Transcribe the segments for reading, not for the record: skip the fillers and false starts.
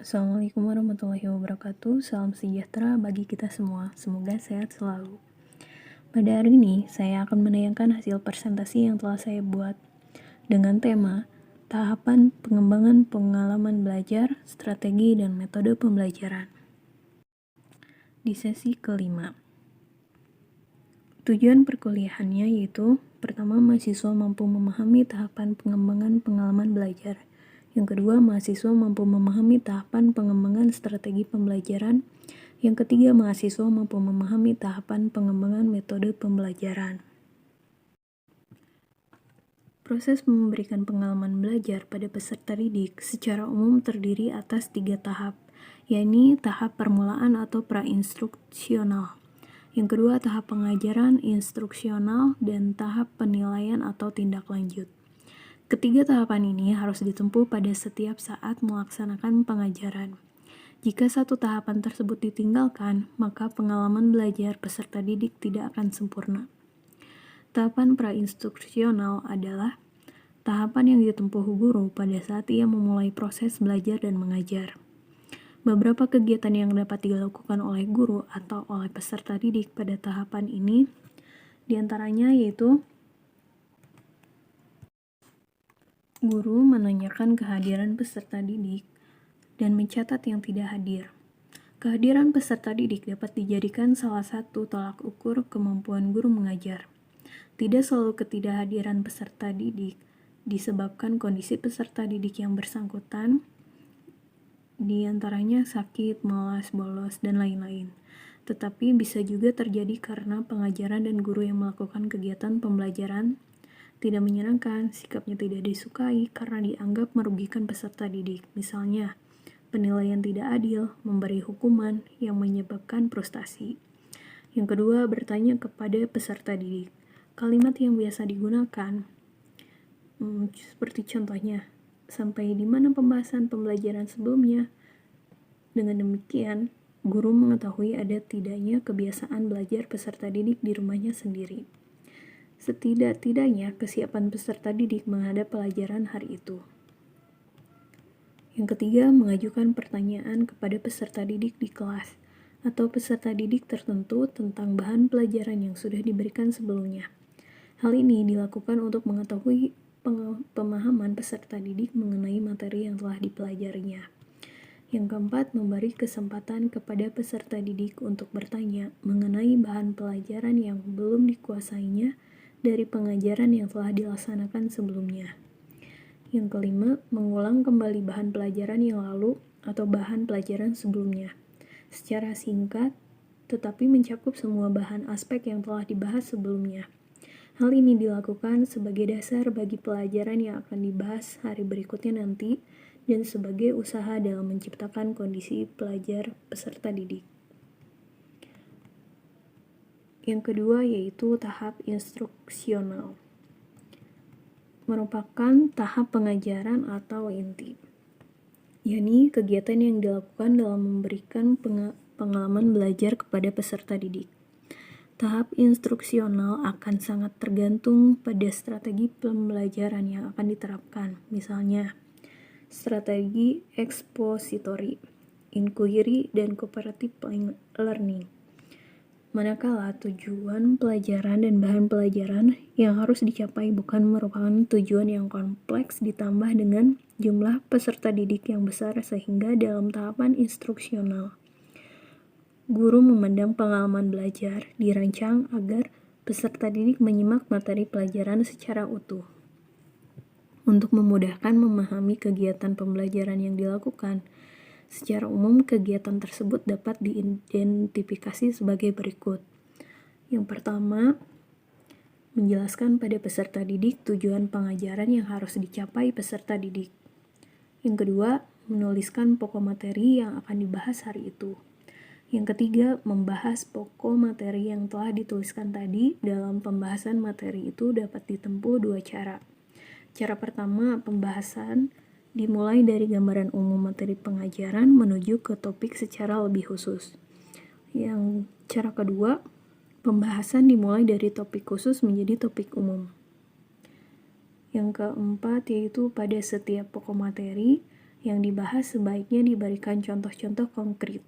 Assalamualaikum warahmatullahi wabarakatuh. Salam sejahtera bagi kita semua. Semoga sehat selalu. Pada hari ini, saya akan menayangkan hasil presentasi yang telah saya buat dengan tema tahapan pengembangan pengalaman belajar, strategi, dan metode pembelajaran. Di sesi kelima. Tujuan perkuliahannya yaitu pertama, mahasiswa mampu memahami tahapan pengembangan pengalaman belajar. Yang kedua, mahasiswa mampu memahami tahapan pengembangan strategi pembelajaran. Yang ketiga, mahasiswa mampu memahami tahapan pengembangan metode pembelajaran. Proses memberikan pengalaman belajar pada peserta didik secara umum terdiri atas 3 tahap, yakni tahap permulaan atau pra-instruksional. Yang kedua, tahap pengajaran instruksional, dan tahap penilaian atau tindak lanjut. Ketiga tahapan ini harus ditempuh pada setiap saat melaksanakan pengajaran. Jika satu tahapan tersebut ditinggalkan, maka pengalaman belajar peserta didik tidak akan sempurna. Tahapan pra-instruksional adalah tahapan yang ditempuh guru pada saat ia memulai proses belajar dan mengajar. Beberapa kegiatan yang dapat dilakukan oleh guru atau oleh peserta didik pada tahapan ini diantaranya yaitu guru menanyakan kehadiran peserta didik dan mencatat yang tidak hadir. Kehadiran peserta didik dapat dijadikan salah satu tolak ukur kemampuan guru mengajar. Tidak selalu ketidakhadiran peserta didik disebabkan kondisi peserta didik yang bersangkutan, di antaranya sakit, malas, bolos, dan lain-lain. Tetapi bisa juga terjadi karena pengajaran dan guru yang melakukan kegiatan pembelajaran tidak menyenangkan, sikapnya tidak disukai karena dianggap merugikan peserta didik. Misalnya, penilaian tidak adil, memberi hukuman yang menyebabkan frustasi. Yang kedua, bertanya kepada peserta didik. Kalimat yang biasa digunakan, seperti contohnya, sampai di mana pembahasan pembelajaran sebelumnya? Dengan demikian, guru mengetahui ada tidaknya kebiasaan belajar peserta didik di rumahnya sendiri. Setidak-tidaknya kesiapan peserta didik menghadap pelajaran hari itu. Yang ketiga, mengajukan pertanyaan kepada peserta didik di kelas atau peserta didik tertentu tentang bahan pelajaran yang sudah diberikan sebelumnya. Hal ini dilakukan untuk mengetahui pemahaman peserta didik mengenai materi yang telah dipelajarinya. Yang keempat, memberi kesempatan kepada peserta didik untuk bertanya mengenai bahan pelajaran yang belum dikuasainya dari pengajaran yang telah dilaksanakan sebelumnya. Yang kelima, mengulang kembali bahan pelajaran yang lalu atau bahan pelajaran sebelumnya secara singkat, tetapi mencakup semua bahan aspek yang telah dibahas sebelumnya. Hal ini dilakukan sebagai dasar bagi pelajaran yang akan dibahas hari berikutnya nanti dan sebagai usaha dalam menciptakan kondisi pelajar peserta didik. Yang kedua yaitu tahap instruksional, merupakan tahap pengajaran atau inti, yakni kegiatan yang dilakukan dalam memberikan pengalaman belajar kepada peserta didik. Tahap instruksional akan sangat tergantung pada strategi pembelajaran yang akan diterapkan. Misalnya, strategi expository, inquiry, dan cooperative learning. Manakala tujuan pelajaran dan bahan pelajaran yang harus dicapai bukan merupakan tujuan yang kompleks ditambah dengan jumlah peserta didik yang besar sehingga dalam tahapan instruksional, guru memandang pengalaman belajar dirancang agar peserta didik menyimak materi pelajaran secara utuh. Untuk memudahkan memahami kegiatan pembelajaran yang dilakukan, secara umum kegiatan tersebut dapat diidentifikasi sebagai berikut. Yang pertama, menjelaskan pada peserta didik tujuan pengajaran yang harus dicapai peserta didik. Yang kedua, menuliskan pokok materi yang akan dibahas hari itu. Yang ketiga, membahas pokok materi yang telah dituliskan tadi. Dalam pembahasan materi itu dapat ditempuh 2 cara. Cara pertama, pembahasan dimulai dari gambaran umum materi pengajaran menuju ke topik secara lebih khusus. Yang cara kedua, pembahasan dimulai dari topik khusus menjadi topik umum. Yang keempat yaitu pada setiap pokok materi Yang dibahas sebaiknya diberikan contoh-contoh konkret.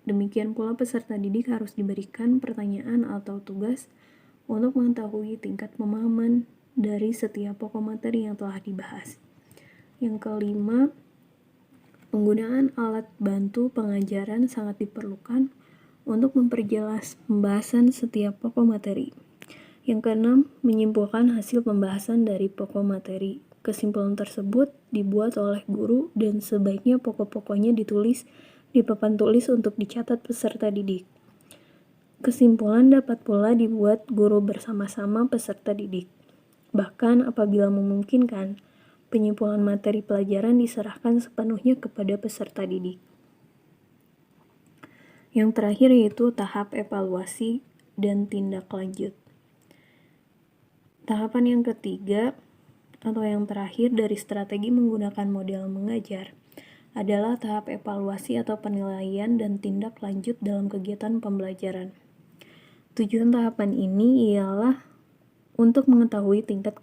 Demikian pula peserta didik harus diberikan pertanyaan atau tugas untuk mengetahui tingkat pemahaman dari setiap pokok materi yang telah dibahas. Yang kelima, penggunaan alat bantu pengajaran sangat diperlukan untuk memperjelas pembahasan setiap pokok materi. Yang keenam, menyimpulkan hasil pembahasan dari pokok materi. Kesimpulan tersebut dibuat oleh guru dan sebaiknya pokok-pokoknya ditulis di papan tulis untuk dicatat peserta didik. Kesimpulan dapat pula dibuat guru bersama-sama peserta didik. Bahkan apabila memungkinkan, penyimpulan materi pelajaran diserahkan sepenuhnya kepada peserta didik. Yang terakhir yaitu tahap evaluasi dan tindak lanjut. Tahapan yang ketiga atau yang terakhir dari strategi menggunakan model mengajar adalah tahap evaluasi atau penilaian dan tindak lanjut dalam kegiatan pembelajaran. Tujuan tahapan ini ialah untuk mengetahui tingkat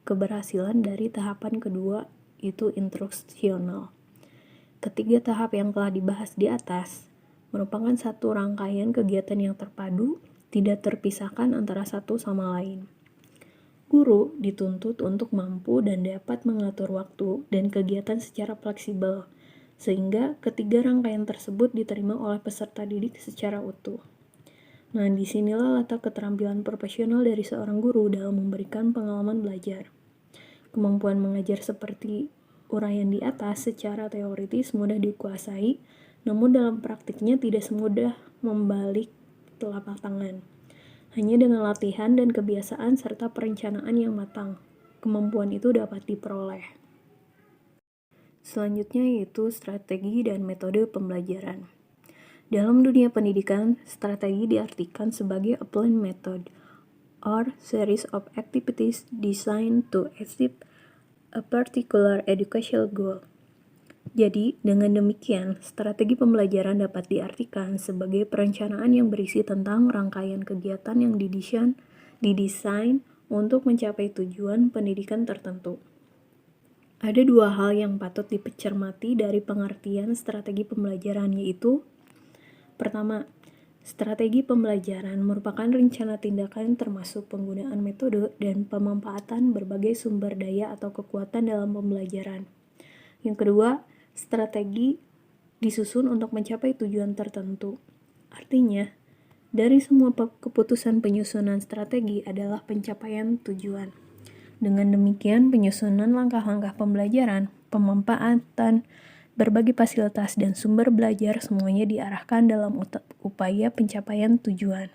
keberhasilan dari tahapan kedua, yaitu instruksional. Ketiga tahap yang telah dibahas di atas merupakan satu rangkaian kegiatan yang terpadu, tidak terpisahkan antara satu sama lain. Guru dituntut untuk mampu dan dapat mengatur waktu dan kegiatan secara fleksibel, sehingga ketiga rangkaian tersebut diterima oleh peserta didik secara utuh. Nah, disinilah letak keterampilan profesional dari seorang guru dalam memberikan pengalaman belajar. Kemampuan mengajar seperti uraian di atas secara teoritis mudah dikuasai, namun dalam praktiknya tidak semudah membalik telapak tangan. Hanya dengan latihan dan kebiasaan serta perencanaan yang matang, kemampuan itu dapat diperoleh. Selanjutnya yaitu strategi dan metode pembelajaran. Dalam dunia pendidikan, strategi diartikan sebagai a plan method or series of activities designed to achieve a particular educational goal. Jadi, dengan demikian, strategi pembelajaran dapat diartikan sebagai perencanaan yang berisi tentang rangkaian kegiatan yang didesain untuk mencapai tujuan pendidikan tertentu. Ada dua hal yang patut dicermati dari pengertian strategi pembelajaran, yaitu pertama, strategi pembelajaran merupakan rencana tindakan termasuk penggunaan metode dan pemanfaatan berbagai sumber daya atau kekuatan dalam pembelajaran. Yang kedua, strategi disusun untuk mencapai tujuan tertentu. Artinya, dari semua keputusan penyusunan strategi adalah pencapaian tujuan. Dengan demikian, penyusunan langkah-langkah pembelajaran, pemanfaatan berbagai fasilitas dan sumber belajar semuanya diarahkan dalam upaya pencapaian tujuan.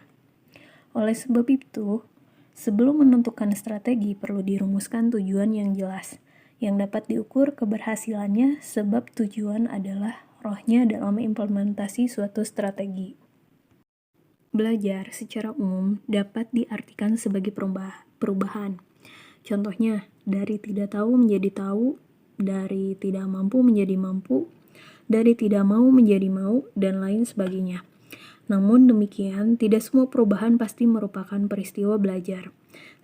Oleh sebab itu, sebelum menentukan strategi perlu dirumuskan tujuan yang jelas, yang dapat diukur keberhasilannya sebab tujuan adalah rohnya dalam implementasi suatu strategi. Belajar secara umum dapat diartikan sebagai perubahan. Contohnya, dari tidak tahu menjadi tahu, dari tidak mampu menjadi mampu, dari tidak mau menjadi mau, dan lain sebagainya. Namun demikian, tidak semua perubahan pasti merupakan peristiwa belajar.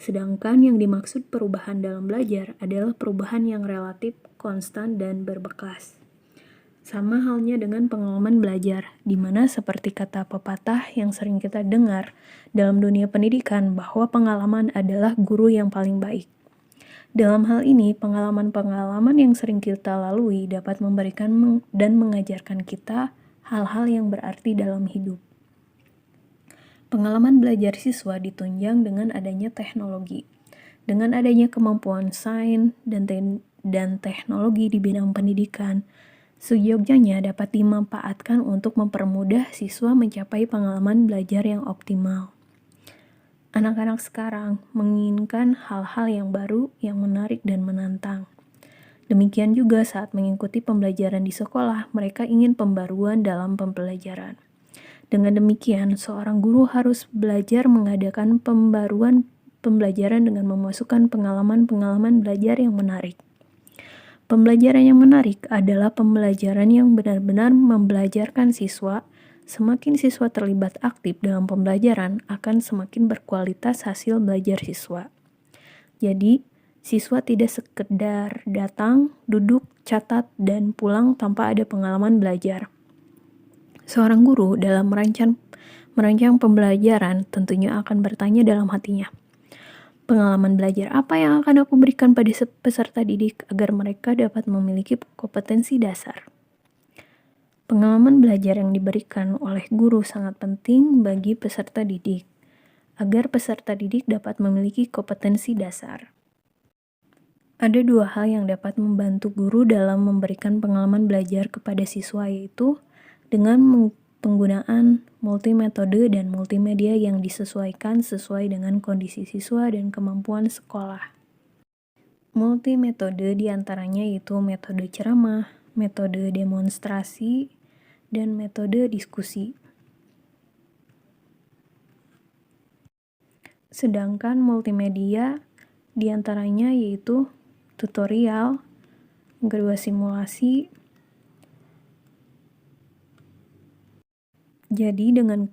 Sedangkan yang dimaksud perubahan dalam belajar adalah perubahan yang relatif, konstan, dan berbekas. Sama halnya dengan pengalaman belajar, di mana seperti kata pepatah yang sering kita dengar dalam dunia pendidikan bahwa pengalaman adalah guru yang paling baik. Dalam hal ini, pengalaman-pengalaman yang sering kita lalui dapat memberikan dan mengajarkan kita hal-hal yang berarti dalam hidup. Pengalaman belajar siswa ditunjang dengan adanya teknologi. Dengan adanya kemampuan sains dan teknologi di bidang pendidikan, seyogyanya dapat dimanfaatkan untuk mempermudah siswa mencapai pengalaman belajar yang optimal. Anak-anak sekarang menginginkan hal-hal yang baru, yang menarik dan menantang. Demikian juga saat mengikuti pembelajaran di sekolah, mereka ingin pembaruan dalam pembelajaran. Dengan demikian, seorang guru harus belajar mengadakan pembaruan pembelajaran dengan memasukkan pengalaman-pengalaman belajar yang menarik. Pembelajaran yang menarik adalah pembelajaran yang benar-benar membelajarkan siswa. Semakin siswa terlibat aktif dalam pembelajaran, akan semakin berkualitas hasil belajar siswa. Jadi, Siswa tidak sekedar datang, duduk, catat, dan pulang tanpa ada pengalaman belajar. Seorang guru dalam merancang pembelajaran tentunya akan bertanya dalam hatinya, pengalaman belajar apa yang akan aku berikan pada peserta didik agar mereka dapat memiliki kompetensi dasar. Pengalaman belajar yang diberikan oleh guru sangat penting bagi peserta didik, agar peserta didik dapat memiliki kompetensi dasar. Ada dua hal yang dapat membantu guru dalam memberikan pengalaman belajar kepada siswa, yaitu dengan penggunaan multimetode dan multimedia yang disesuaikan sesuai dengan kondisi siswa dan kemampuan sekolah. Multimetode diantaranya yaitu metode ceramah, metode demonstrasi, dan metode diskusi. Sedangkan multimedia diantaranya yaitu tutorial, yang kedua simulasi. Jadi dengan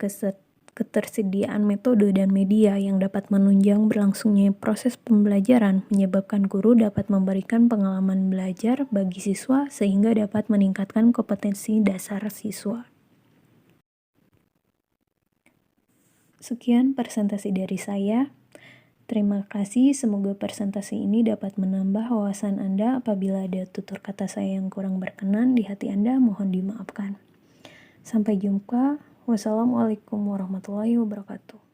ketersediaan metode dan media yang dapat menunjang berlangsungnya proses pembelajaran menyebabkan guru dapat memberikan pengalaman belajar bagi siswa sehingga dapat meningkatkan kompetensi dasar siswa. Sekian presentasi dari saya. Terima kasih, semoga presentasi ini dapat menambah wawasan Anda. Apabila ada tutur kata saya yang kurang berkenan di hati Anda, mohon dimaafkan. Sampai jumpa. Wassalamualaikum warahmatullahi wabarakatuh.